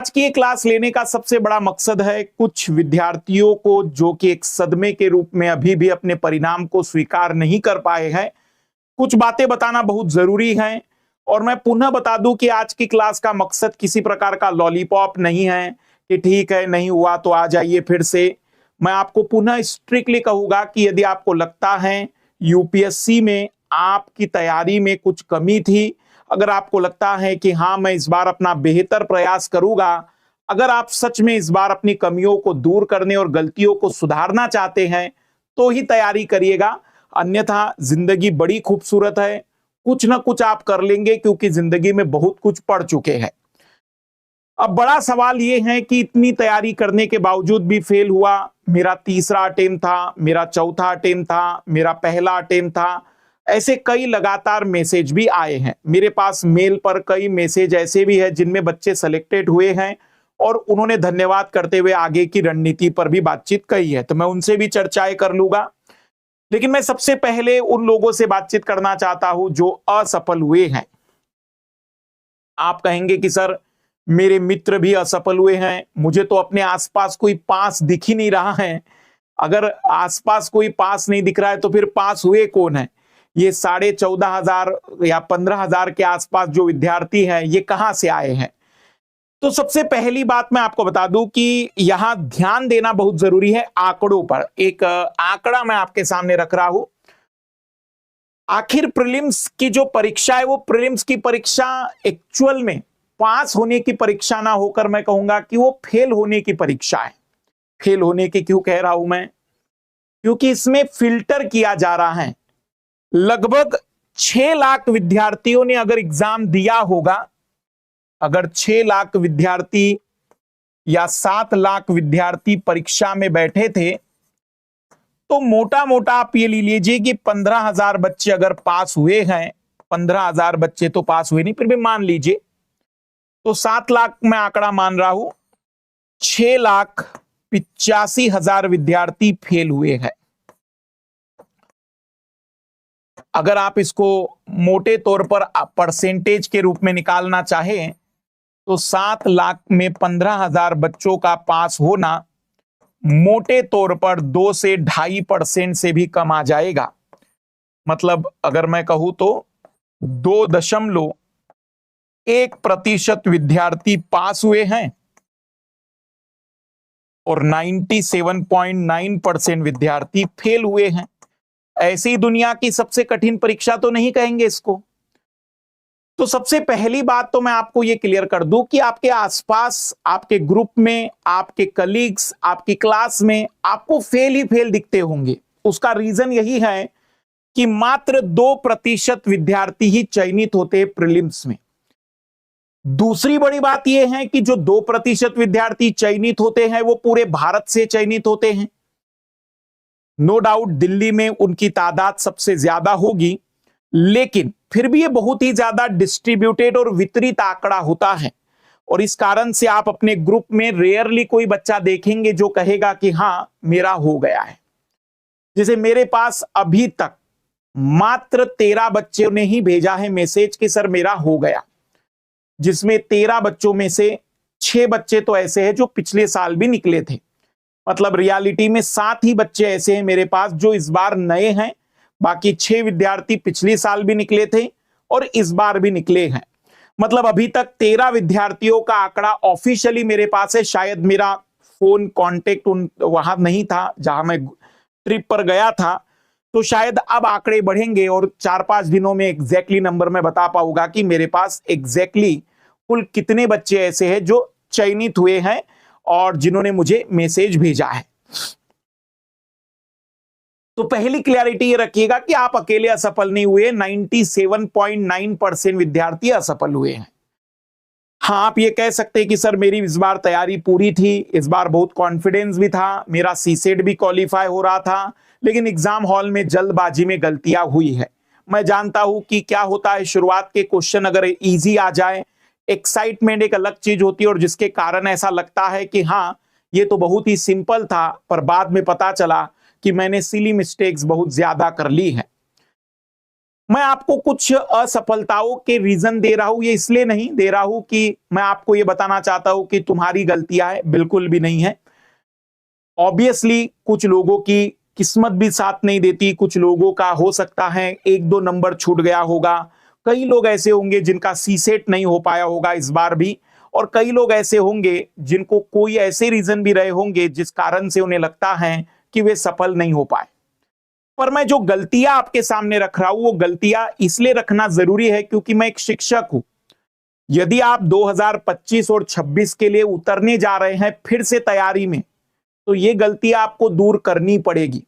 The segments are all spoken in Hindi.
आज की ये क्लास लेने का सबसे बड़ा मकसद है कुछ विद्यार्थियों को जो कि एक सदमे के रूप में अभी भी अपने परिणाम को स्वीकार नहीं कर पाए हैं, कुछ बातें बताना बहुत जरूरी है। और मैं पुनः बता दूं कि आज की क्लास का मकसद किसी प्रकार का लॉलीपॉप नहीं है कि ठीक है नहीं हुआ तो आ जाइए फिर से। मैं आपको पुनः स्ट्रिक्टली कहूंगा कि यदि आपको लगता है यूपीएससी में आपकी तैयारी में कुछ कमी थी, अगर आपको लगता है कि हाँ मैं इस बार अपना बेहतर प्रयास करूंगा, अगर आप सच में इस बार अपनी कमियों को दूर करने और गलतियों को सुधारना चाहते हैं तो ही तैयारी करिएगा। अन्यथा जिंदगी बड़ी खूबसूरत है, कुछ ना कुछ आप कर लेंगे क्योंकि जिंदगी में बहुत कुछ पढ़ चुके हैं। अब बड़ा सवाल यह है कि इतनी तैयारी करने के बावजूद भी फेल हुआ। मेरा तीसरा अटेम्प्ट था, मेरा चौथा अटेम्प्ट था, मेरा पहला अटेम्प्ट था, ऐसे कई लगातार मैसेज भी आए हैं मेरे पास। मेल पर कई मैसेज ऐसे भी हैं जिनमें बच्चे सेलेक्टेड हुए हैं और उन्होंने धन्यवाद करते हुए आगे की रणनीति पर भी बातचीत कही है, तो मैं उनसे भी चर्चाएं कर लूंगा। लेकिन मैं सबसे पहले उन लोगों से बातचीत करना चाहता हूं जो असफल हुए हैं। आप कहेंगे कि सर मेरे मित्र भी असफल हुए हैं, मुझे तो अपने आसपास कोई पास दिख ही नहीं रहा है। अगर आसपास कोई पास नहीं दिख रहा है तो फिर पास हुए कौन है? ये 14,500 या 15,000 के आसपास जो विद्यार्थी हैं ये कहां से आए हैं? तो सबसे पहली बात मैं आपको बता दूं कि यहां ध्यान देना बहुत जरूरी है आंकड़ों पर। एक आंकड़ा मैं आपके सामने रख रहा हूं। आखिर प्रीलिम्स की जो परीक्षा है वो प्रीलिम्स की परीक्षा एक्चुअल में पास होने की परीक्षा ना होकर मैं कहूंगा कि वो फेल होने की परीक्षा है। फेल होने की क्यों कह रहा हूं मैं? क्योंकि इसमें फिल्टर किया जा रहा है। लगभग 6 लाख विद्यार्थियों ने अगर एग्जाम दिया होगा, अगर 6 लाख विद्यार्थी या 7 लाख विद्यार्थी परीक्षा में बैठे थे तो मोटा मोटा आप ये ले लीजिए कि 15,000 बच्चे अगर पास हुए हैं, 15,000 बच्चे तो पास हुए नहीं, फिर भी मान लीजिए तो 7 लाख मैं आंकड़ा मान रहा हूं, 6,85,000 विद्यार्थी फेल हुए हैं। अगर आप इसको मोटे तौर पर परसेंटेज के रूप में निकालना चाहें तो 7 लाख में 15,000 बच्चों का पास होना मोटे तौर पर 2 से 2.5% से भी कम आ जाएगा। मतलब अगर मैं कहूं तो 2.1% विद्यार्थी पास हुए हैं और 97.9% विद्यार्थी फेल हुए हैं। ऐसी दुनिया की सबसे कठिन परीक्षा तो नहीं कहेंगे इसको। तो सबसे पहली बात तो मैं आपको यह क्लियर कर दूं कि आपके आसपास, आपके ग्रुप में, आपके कलीग्स, आपकी क्लास में आपको फेल ही फेल दिखते होंगे। उसका रीजन यही है कि मात्र 2% विद्यार्थी ही चयनित होते हैं प्रीलिम्स में। दूसरी बड़ी बात यह है कि जो 2% विद्यार्थी चयनित होते हैं वो पूरे भारत से चयनित होते हैं। नो डाउट दिल्ली में उनकी तादाद सबसे ज्यादा होगी, लेकिन फिर भी ये बहुत ही ज्यादा डिस्ट्रीब्यूटेड और वितरित आंकड़ा होता है। और इस कारण से आप अपने ग्रुप में रेयरली कोई बच्चा देखेंगे जो कहेगा कि हां मेरा हो गया है। जैसे मेरे पास अभी तक मात्र 13 बच्चों ने ही भेजा है मैसेज कि सर मेरा हो गया, जिसमें 13 बच्चों में से 6 बच्चे तो ऐसे हैं जो पिछले साल भी निकले थे। मतलब रियलिटी में 7 ही बच्चे ऐसे हैं मेरे पास जो इस बार नए हैं। बाकी 6 विद्यार्थी पिछले साल भी निकले थे और इस बार भी निकले हैं। मतलब अभी तक 13 विद्यार्थियों का आंकड़ा ऑफिशियली मेरे पास है। शायद मेरा फोन कांटेक्ट वहां नहीं था जहां मैं ट्रिप पर गया था, तो शायद अब आंकड़े बढ़ेंगे और 4-5 दिनों में एग्जैक्टली नंबर मैं बता पाऊंगा कि मेरे पास एग्जैक्टली कुल कितने बच्चे ऐसे हैं जो चयनित हुए हैं और जिन्होंने मुझे मैसेज भेजा है। तो पहली क्लैरिटी ये रखिएगा कि आप अकेले असफल नहीं हुए, 97.9% विद्यार्थी असफल हुए हैं। हाँ, आप ये कह सकते हैं कि सर मेरी इस बार तैयारी पूरी थी, इस बार बहुत कॉन्फिडेंस भी था, मेरा सीसेट भी क्वालिफाई हो रहा था, लेकिन एग्जाम हॉल में जल्दबाजी में गलतियां हुई है। मैं जानता हूं कि क्या होता है, शुरुआत के क्वेश्चन अगर इजी आ जाए, एक्साइटमेंट एक अलग चीज होती है और जिसके कारण ऐसा लगता है कि हाँ ये तो बहुत ही सिंपल था, पर बाद में पता चला कि मैंने सिली मिस्टेक्स बहुत ज्यादा कर ली है। मैं आपको कुछ असफलताओं के रीजन दे रहा हूं, ये इसलिए नहीं दे रहा हूं कि मैं आपको ये बताना चाहता हूं कि तुम्हारी गलतियां है, बिल्कुल भी नहीं है। ऑब्वियसली कुछ लोगों की किस्मत भी साथ नहीं देती, कुछ लोगों का हो सकता है एक दो नंबर छूट गया होगा, कई लोग ऐसे होंगे जिनका सीसेट नहीं हो पाया होगा इस बार भी, और कई लोग ऐसे होंगे जिनको कोई ऐसे रीजन भी रहे होंगे जिस कारण से उन्हें लगता है कि वे सफल नहीं हो पाए। पर मैं जो गलतियां आपके सामने रख रहा हूं वो गलतियां इसलिए रखना जरूरी है क्योंकि मैं एक शिक्षक हूं। यदि आप 2025 और 26 के लिए उतरने जा रहे हैं फिर से तैयारी में, तो ये गलतियां आपको दूर करनी पड़ेगी।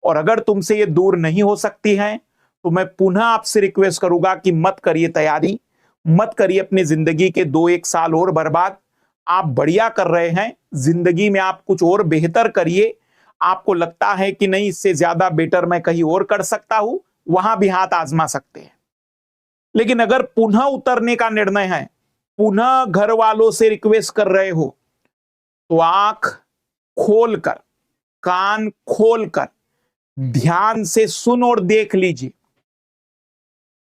और अगर तुमसे ये दूर नहीं हो सकती हैं तो मैं पुनः आपसे रिक्वेस्ट करूंगा कि मत करिए तैयारी, मत करिए अपने जिंदगी के 2-1 साल और बर्बाद। आप बढ़िया कर रहे हैं, जिंदगी में आप कुछ और बेहतर करिए। आपको लगता है कि नहीं इससे ज्यादा बेटर मैं कहीं और कर सकता हूं, वहां भी हाथ आजमा सकते हैं। लेकिन अगर पुनः उतरने का निर्णय है, पुनः घर वालों से रिक्वेस्ट कर रहे हो, तो आंख खोलकर, कान खोलकर ध्यान से सुन और देख लीजिए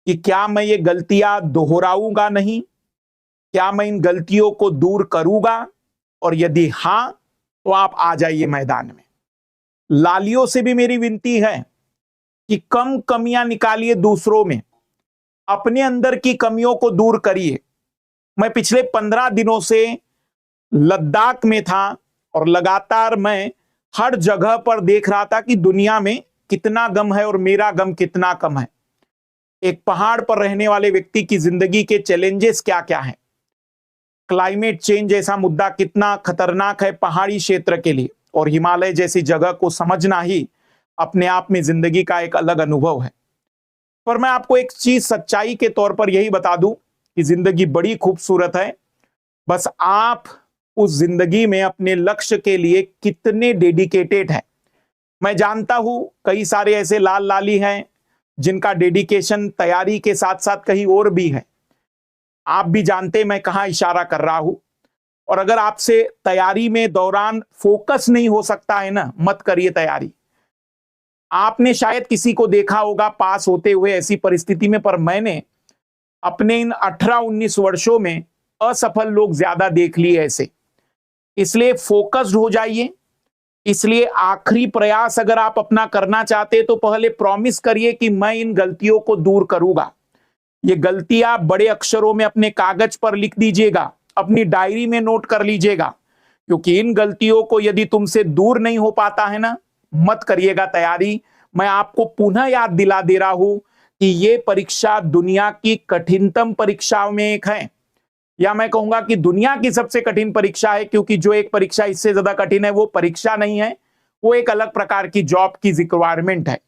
कि क्या मैं ये गलतियां दोहराऊंगा नहीं, क्या मैं इन गलतियों को दूर करूंगा, और यदि हां तो आप आ जाइए मैदान में। लालियों से भी मेरी विनती है कि कम कमियां निकालिए दूसरों में, अपने अंदर की कमियों को दूर करिए। मैं पिछले 15 दिनों से लद्दाख में था और लगातार मैं हर जगह पर देख रहा था कि दुनिया में कितना गम है और मेरा गम कितना कम है। एक पहाड़ पर रहने वाले व्यक्ति की जिंदगी के चैलेंजेस क्या क्या हैं, क्लाइमेट चेंज जैसा मुद्दा कितना खतरनाक है पहाड़ी क्षेत्र के लिए, और हिमालय जैसी जगह को समझना ही अपने आप में जिंदगी का एक अलग अनुभव है। पर मैं आपको एक चीज सच्चाई के तौर पर यही बता दूं कि जिंदगी बड़ी खूबसूरत है, बस आप उस जिंदगी में अपने लक्ष्य के लिए कितने डेडिकेटेड हैं। मैं जानता हूं कई सारे ऐसे लाल लाली हैं जिनका डेडिकेशन तैयारी के साथ साथ कहीं और भी है। आप भी जानते मैं कहां इशारा कर रहा हूं। और अगर आपसे तैयारी में दौरान फोकस नहीं हो सकता है ना, मत करिए तैयारी। आपने शायद किसी को देखा होगा पास होते हुए ऐसी परिस्थिति में, पर मैंने अपने इन 18-19 वर्षों में असफल लोग ज्यादा देख लिए ऐसे। इसलिए फोकस्ड हो जाइए। इसलिए आखिरी प्रयास अगर आप अपना करना चाहते तो पहले प्रॉमिस करिए कि मैं इन गलतियों को दूर करूंगा। ये गलतियां बड़े अक्षरों में अपने कागज पर लिख दीजिएगा, अपनी डायरी में नोट कर लीजिएगा, क्योंकि इन गलतियों को यदि तुमसे दूर नहीं हो पाता है ना, मत करिएगा तैयारी। मैं आपको पुनः याद दिला दे रहा हूं कि ये परीक्षा दुनिया की कठिनतम परीक्षाओं में एक है, या मैं कहूंगा कि दुनिया की सबसे कठिन परीक्षा है, क्योंकि जो एक परीक्षा इससे ज्यादा कठिन है वो परीक्षा नहीं है, वो एक अलग प्रकार की जॉब की रिक्वायरमेंट है।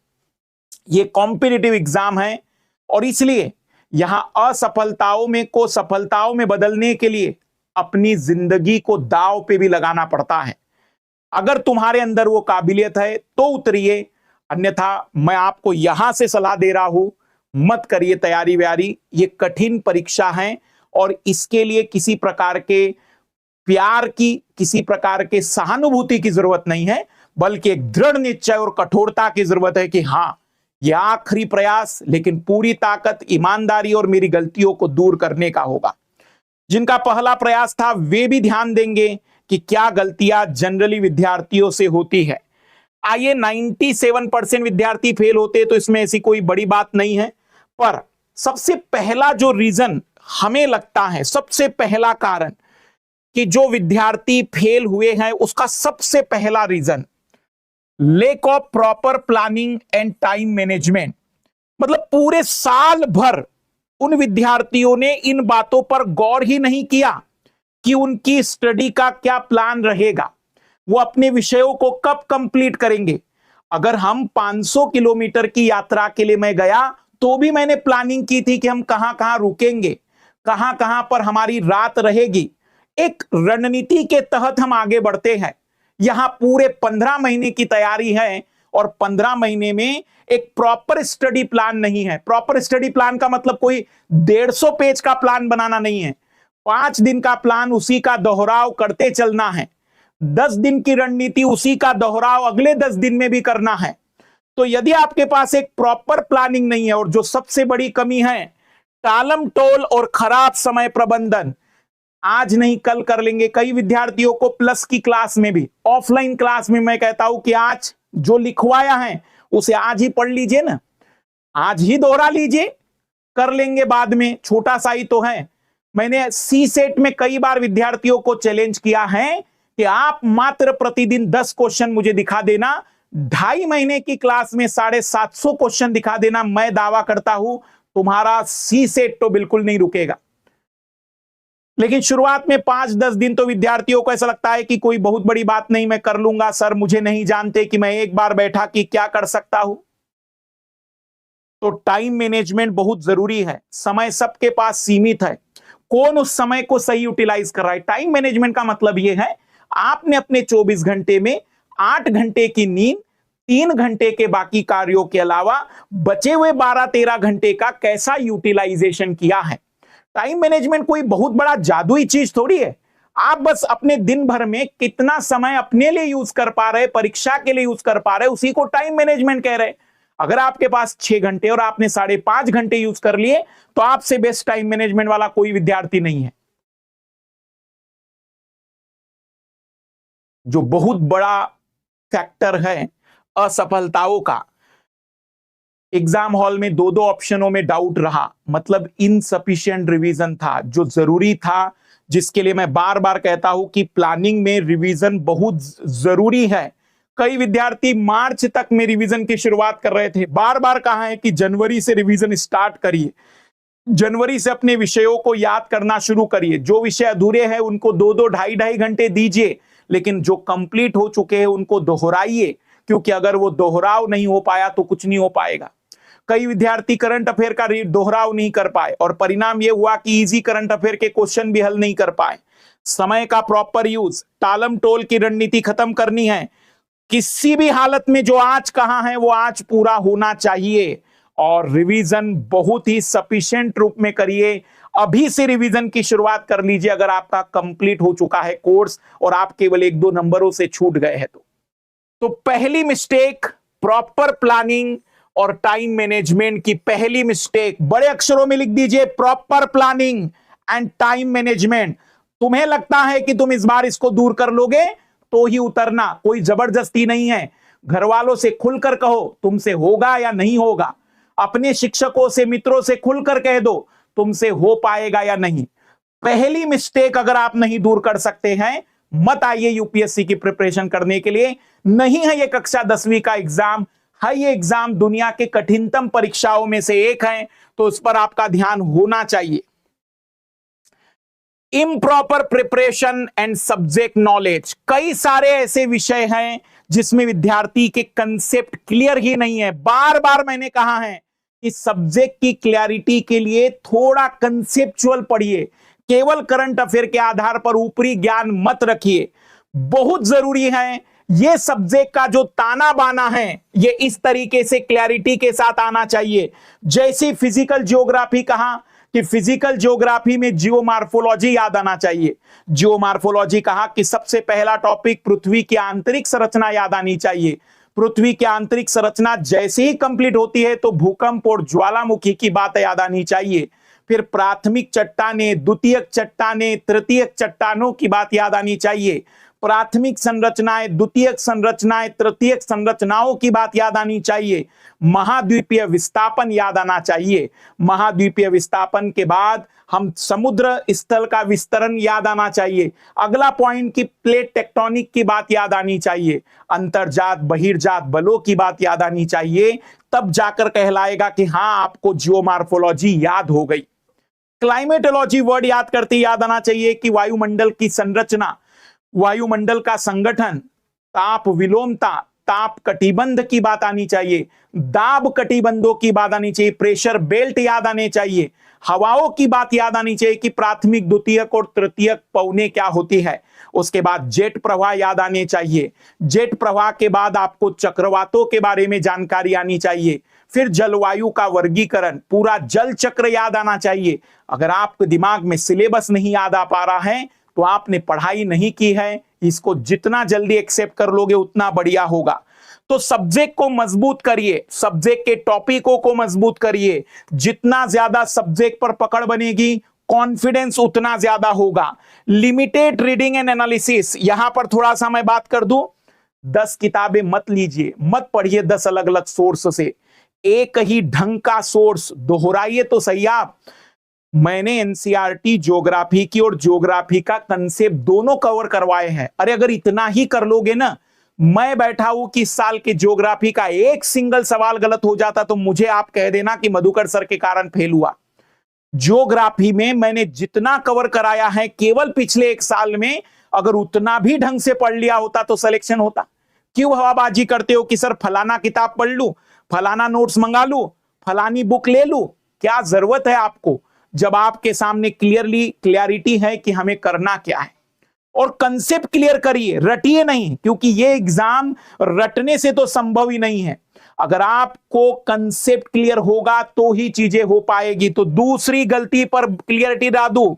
ये कॉम्पिटिटिव एग्जाम है, और इसलिए यहां असफलताओं में को सफलताओं में बदलने के लिए अपनी जिंदगी को दांव पे भी लगाना पड़ता है। अगर तुम्हारे अंदर वो काबिलियत है तो उतरिए, अन्यथा मैं आपको यहां से सलाह दे रहा हूं, मत करिए तैयारी व्यारी। ये कठिन परीक्षा है और इसके लिए किसी प्रकार के प्यार की, किसी प्रकार के सहानुभूति की जरूरत नहीं है, बल्कि एक दृढ़ निश्चय और कठोरता की जरूरत है कि हां यह आखिरी प्रयास, लेकिन पूरी ताकत, ईमानदारी और मेरी गलतियों को दूर करने का होगा। जिनका पहला प्रयास था वे भी ध्यान देंगे कि क्या गलतियां जनरली विद्यार्थियों से होती है। आइए 97% विद्यार्थी फेल होते तो इसमें ऐसी कोई बड़ी बात नहीं है, पर सबसे पहला जो रीजन हमें लगता है, सबसे पहला कारण कि जो विद्यार्थी फेल हुए हैं उसका सबसे पहला reason lack of proper planning and time management. मतलब पूरे साल भर उन विद्यार्थियों ने इन बातों पर गौर ही नहीं किया कि उनकी स्टडी का क्या प्लान रहेगा, वो अपने विषयों को कब कंप्लीट करेंगे। अगर हम 500 किलोमीटर की यात्रा के लिए मैं गया तो भी मैंने प्लानिंग की थी कि हम कहां कहां रुकेंगे, कहां कहां पर हमारी रात रहेगी। एक रणनीति के तहत हम आगे बढ़ते हैं। यहां पूरे 15 महीने की तैयारी है और 15 महीने में एक प्रॉपर स्टडी प्लान नहीं है। प्रॉपर स्टडी प्लान का मतलब कोई 150 पेज का प्लान बनाना नहीं है। 5 दिन का प्लान, उसी का दोहराव करते चलना है। 10 दिन की रणनीति, उसी का दोहराव अगले 10 दिन में भी करना है। तो यदि आपके पास एक प्रॉपर प्लानिंग नहीं है, और जो सबसे बड़ी कमी है टालम टोल और खराब समय प्रबंधन, आज नहीं कल कर लेंगे। कई विद्यार्थियों को प्लस की क्लास में भी, ऑफलाइन क्लास में मैं कहता हूं कि आज जो लिखवाया है उसे आज ही पढ़ लीजिए ना, आज ही दोहरा लीजिए, कर लेंगे बाद में, छोटा सा ही तो है। मैंने सी सेट में कई बार विद्यार्थियों को चैलेंज किया है कि आप मात्र प्रतिदिन 10 क्वेश्चन मुझे दिखा देना, 2.5 महीने की क्लास में 750 क्वेश्चन दिखा देना, मैं दावा करता हूं तुम्हारा सी सेट तो बिल्कुल नहीं रुकेगा। लेकिन शुरुआत में 5-10 दिन तो विद्यार्थियों को ऐसा लगता है कि कोई बहुत बड़ी बात नहीं, मैं कर लूंगा, सर मुझे नहीं जानते कि मैं एक बार बैठा कि क्या कर सकता हूं। तो टाइम मैनेजमेंट बहुत जरूरी है। समय सबके पास सीमित है, कौन उस समय को सही यूटिलाइज कर रहा है। टाइम मैनेजमेंट का मतलब यह है आपने अपने 24 घंटे में 8 घंटे की नींद, 3 घंटे के बाकी कार्यों के अलावा बचे हुए 12-13 घंटे का कैसा यूटिलाइजेशन किया है। टाइम मैनेजमेंट कोई बहुत बड़ा जादुई चीज थोड़ी है। आप बस अपने दिन भर में कितना समय अपने लिए यूज कर पा रहे, परीक्षा के लिए यूज कर पा रहे, उसी को टाइम मैनेजमेंट कह रहे। अगर आपके पास 6 घंटे और आपने 5.5 घंटे यूज कर लिए तो आपसे बेस्ट टाइम मैनेजमेंट वाला कोई विद्यार्थी नहीं है। जो बहुत बड़ा फैक्टर है असफलताओं का, एग्जाम हॉल में 2-2 ऑप्शनों में डाउट रहा, मतलब इनसफिशिएंट रिवीजन था, जो जरूरी था, जिसके लिए मैं बार बार कहता हूं कि प्लानिंग में रिवीजन बहुत जरूरी है। कई विद्यार्थी मार्च तक में रिवीजन की शुरुआत कर रहे थे, बार बार कहा है कि जनवरी से रिवीजन स्टार्ट करिए, जनवरी से अपने विषयों को याद करना शुरू करिए। जो विषय अधूरे हैं उनको 2-2, 2.5 घंटे दीजिए, लेकिन जो कंप्लीट हो चुके हैं उनको दोहराइए, क्योंकि अगर वो दोहराव नहीं हो पाया तो कुछ नहीं हो पाएगा। कई विद्यार्थी करंट अफेयर का दोहराव नहीं कर पाए और परिणाम यह हुआ कि इजी करंट अफेयर के क्वेश्चन भी हल नहीं कर पाए। समय का प्रॉपर यूज, टालम टोल की रणनीति खत्म करनी है। किसी भी हालत में जो आज कहा है वो आज पूरा होना चाहिए, और रिवीजन बहुत ही सफिशिएंट रूप में करिए। अभी से रिवीजन की शुरुआत कर लीजिए अगर आपका कंप्लीट हो चुका है कोर्स और आप केवल 1-2 नंबरों से छूट गए हैं तो पहली मिस्टेक प्रॉपर प्लानिंग और टाइम मैनेजमेंट की पहली मिस्टेक, बड़े अक्षरों में लिख दीजिए, proper planning and time management. तुम्हें लगता है कि तुम इस बार इसको दूर कर लोगे तो ही उतरना, कोई जबरदस्ती नहीं है। घर वालों से खुलकर कहो तुमसे होगा या नहीं होगा, अपने शिक्षकों से, मित्रों से खुलकर कह दो तुमसे हो पाएगा या नहीं। पहली मिस्टेक अगर आप नहीं दूर कर सकते हैं, मत आइए यूपीएससी की प्रिपरेशन करने के लिए। नहीं है ये कक्षा 10वीं का एग्जाम, है ये एग्जाम दुनिया के कठिनतम परीक्षाओं में से एक है, तो उस पर आपका ध्यान होना चाहिए। Improper preparation and subject knowledge, कई सारे ऐसे विषय हैं जिसमें विद्यार्थी के कंसेप्ट क्लियर ही नहीं है। बार बार मैंने कहा है कि सब्जेक्ट की क्लैरिटी के लिए थोड़ा कंसेप्चुअल पढ़िए, केवल करंट अफेयर के आधार पर ऊपरी ज्ञान मत रखिए। बहुत जरूरी है ये सब्जेक्ट का जो ताना बाना है ये इस तरीके से क्लैरिटी के साथ आना चाहिए। जैसे फिजिकल ज्योग्राफी कहा कि फिजिकल ज्योग्राफी में जियोमार्फोलॉजी याद आना चाहिए। जियोमार्फोलॉजी कहा कि सबसे पहला टॉपिक पृथ्वी की आंतरिक संरचना याद आनी चाहिए। पृथ्वी की आंतरिक संरचना जैसे ही कंप्लीट होती है तो भूकंप और ज्वालामुखी की बात याद आनी चाहिए। फिर प्राथमिक चट्टानें, द्वितीयक चट्टानें, तृतीयक चट्टानों की बात याद आनी चाहिए। प्राथमिक संरचनाएं, द्वितीयक संरचनाएं, तृतीयक संरचनाओं की बात याद आनी चाहिए। महाद्वीपीय विस्थापन याद आना चाहिए। महाद्वीपीय विस्थापन के बाद हम समुद्र स्थल का विस्तरण याद आना चाहिए। अगला पॉइंट की प्लेट टेक्टोनिक की बात याद आनी चाहिए। अंतर्जात बहिर्जात बलों की बात याद आनी चाहिए, तब जाकर कहलाएगा कि हाँ आपको जियोमार्फोलॉजी याद हो गई। क्लाइमेटोलॉजी वर्ड याद करते याद आना चाहिए कि वायुमंडल की संरचना, वायुमंडल का संगठन, ताप विलोमता, ताप कटिबंध की बात आनी चाहिए, दाब कटिबंधों की बात आनी चाहिए, प्रेशर बेल्ट याद आने चाहिए, हवाओं की बात याद आनी चाहिए कि प्राथमिक, द्वितीयक और तृतीयक पवने क्या होती है। उसके बाद जेट प्रवाह याद आने चाहिए। जेट प्रवाह के बाद आपको चक्रवातों के बारे में जानकारी आनी चाहिए। फिर जलवायु का वर्गीकरण, पूरा जल चक्र याद आना चाहिए। अगर आपके दिमाग में सिलेबस नहीं याद आ पा रहा है तो आपने पढ़ाई नहीं की है, इसको जितना जल्दी एक्सेप्ट कर लोगे उतना बढ़िया होगा। तो सब्जेक्ट को मजबूत करिए, सब्जेक्ट के टॉपिकों को मजबूत करिए। जितना ज्यादा सब्जेक्ट पर पकड़ बनेगी, कॉन्फिडेंस उतना ज्यादा होगा। लिमिटेड रीडिंग एंड एनालिसिस, यहां पर थोड़ा सा मैं बात कर दूं, 10 किताबें मत लीजिए, मत पढ़िए 10 अलग अलग सोर्स से। एक ही ढंग का सोर्स दोहराइए तो सही आप। मैंने एनसीईआरटी ज्योग्राफी की और ज्योग्राफी का कंसेप्ट दोनों कवर करवाए हैं। अरे अगर इतना ही कर लोगे ना, मैं बैठा हूं कि इस साल के ज्योग्राफी का एक सिंगल सवाल गलत हो जाता तो मुझे आप कह देना कि मधुकर सर के कारण फेल हुआ। ज्योग्राफी में मैंने जितना कवर कराया है केवल पिछले एक साल में, अगर उतना भी ढंग से पढ़ लिया होता तो सिलेक्शन होता। क्यों हवाबाजी करते हो कि सर फलाना किताब पढ़ लूं, फलाना नोट्स मंगा लूं, फलानी बुक ले लूं? क्या जरूरत है आपको, जब आपके सामने क्लियरिटी है कि हमें करना क्या है। और कंसेप्ट क्लियर करिए, रटिए नहीं, क्योंकि ये एग्जाम रटने से तो संभव ही नहीं है। अगर आपको कंसेप्ट क्लियर होगा तो ही चीजें हो पाएगी। तो दूसरी गलती पर क्लियरिटी ला दूं,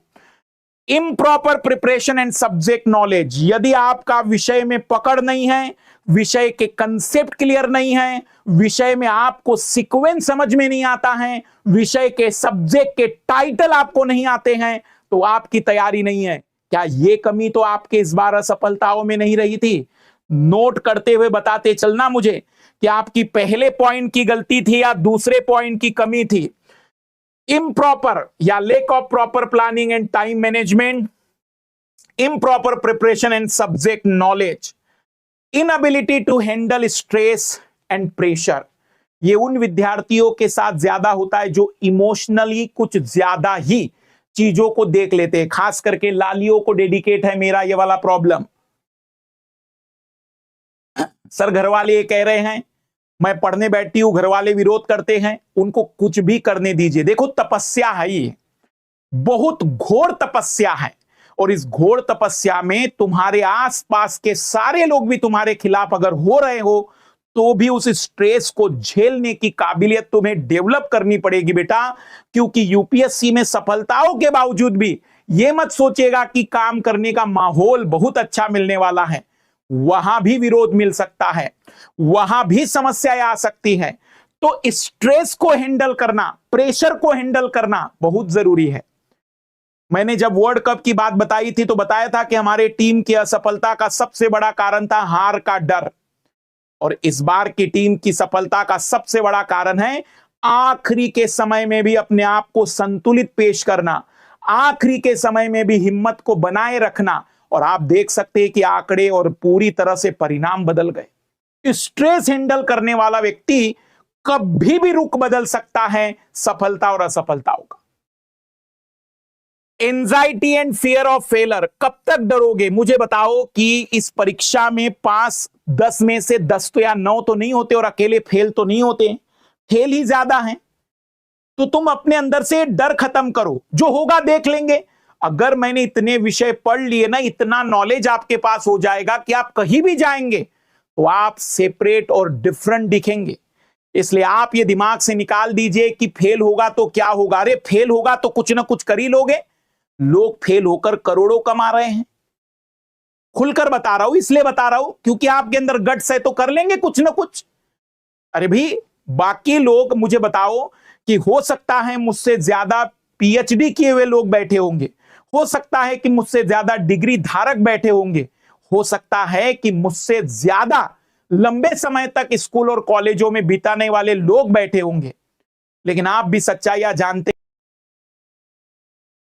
improper preparation and subject knowledge. यदि आपका विषय में पकड़ नहीं है, विषय के कंसेप्ट क्लियर नहीं है, विषय में आपको सीक्वेंस समझ में नहीं आता है, विषय के सब्जेक्ट के टाइटल आपको नहीं आते हैं, तो आपकी तैयारी नहीं है। क्या ये कमी तो आपके इस बार असफलताओं में नहीं रही थी? नोट करते हुए बताते चलना मुझे कि आपकी पहले पॉइंट की गलती थी या दूसरे पॉइंट की कमी थी। इम्प्रॉपर या lack of proper planning and time management, improper preparation and subject knowledge, inability to handle stress and pressure. ये उन विद्यार्थियों के साथ ज्यादा होता है जो इमोशनली कुछ ज्यादा ही चीजों को देख लेते हैं। खास करके लालियों को डेडिकेट है मेरा ये वाला प्रॉब्लम। सर घर वाले ये कह रहे हैं, मैं पढ़ने बैठती हूं, घर वाले विरोध करते हैं, उनको कुछ भी करने दीजिए। देखो तपस्या है, ये बहुत घोर तपस्या है, और इस घोर तपस्या में तुम्हारे आसपास के सारे लोग भी तुम्हारे खिलाफ अगर हो रहे हो तो भी उस स्ट्रेस को झेलने की काबिलियत तुम्हें डेवलप करनी पड़ेगी बेटा। क्योंकि यूपीएससी में सफलताओं के बावजूद भी ये मत सोचेगा कि काम करने का माहौल बहुत अच्छा मिलने वाला है। वहां भी विरोध मिल सकता है, वहां भी समस्याएं आ सकती हैं। तो स्ट्रेस को हैंडल करना, प्रेशर को हैंडल करना बहुत जरूरी है। मैंने जब वर्ल्ड कप की बात बताई थी तो बताया था कि हमारे टीम की असफलता का सबसे बड़ा कारण था हार का डर, और इस बार की टीम की सफलता का सबसे बड़ा कारण है आखिरी के समय में भी अपने आप को संतुलित पेश करना, आखिरी के समय में भी हिम्मत को बनाए रखना। और आप देख सकते हैं कि आंकड़े और पूरी तरह से परिणाम बदल गए। स्ट्रेस हैंडल करने वाला व्यक्ति कभी भी रुख बदल सकता है सफलता और असफलताओं का। Anxiety and fear of failure, कब तक डरोगे? मुझे बताओ कि इस परीक्षा में पास 10 में से 10 तो या 9 तो नहीं होते, और अकेले फेल तो नहीं होते, फेल ही ज्यादा हैं। तो तुम अपने अंदर से डर खत्म करो, जो होगा देख लेंगे। अगर मैंने इतने विषय पढ़ लिए ना, इतना नॉलेज आपके पास हो जाएगा कि आप कहीं भी जाएंगे तो आप सेपरेट और डिफरेंट दिखेंगे। इसलिए आप ये दिमाग से निकाल दीजिए कि फेल होगा तो क्या होगा। अरे फेल होगा तो कुछ ना कुछ कर ही लोगे। लोग फेल होकर करोड़ों कमा रहे हैं। खुलकर बता रहा हूं, इसलिए बता रहा हूं क्योंकि आपके अंदर गट्स है तो कर लेंगे कुछ ना कुछ। अरे भी बाकी लोग मुझे बताओ कि हो सकता है मुझसे ज्यादा पीएचडी किए हुए लोग बैठे होंगे, हो सकता है कि मुझसे ज्यादा डिग्री धारक बैठे होंगे, हो सकता है कि मुझसे ज्यादा लंबे समय तक स्कूल और कॉलेजों में बिताने वाले लोग बैठे होंगे, लेकिन आप भी सच्चाइयां जानते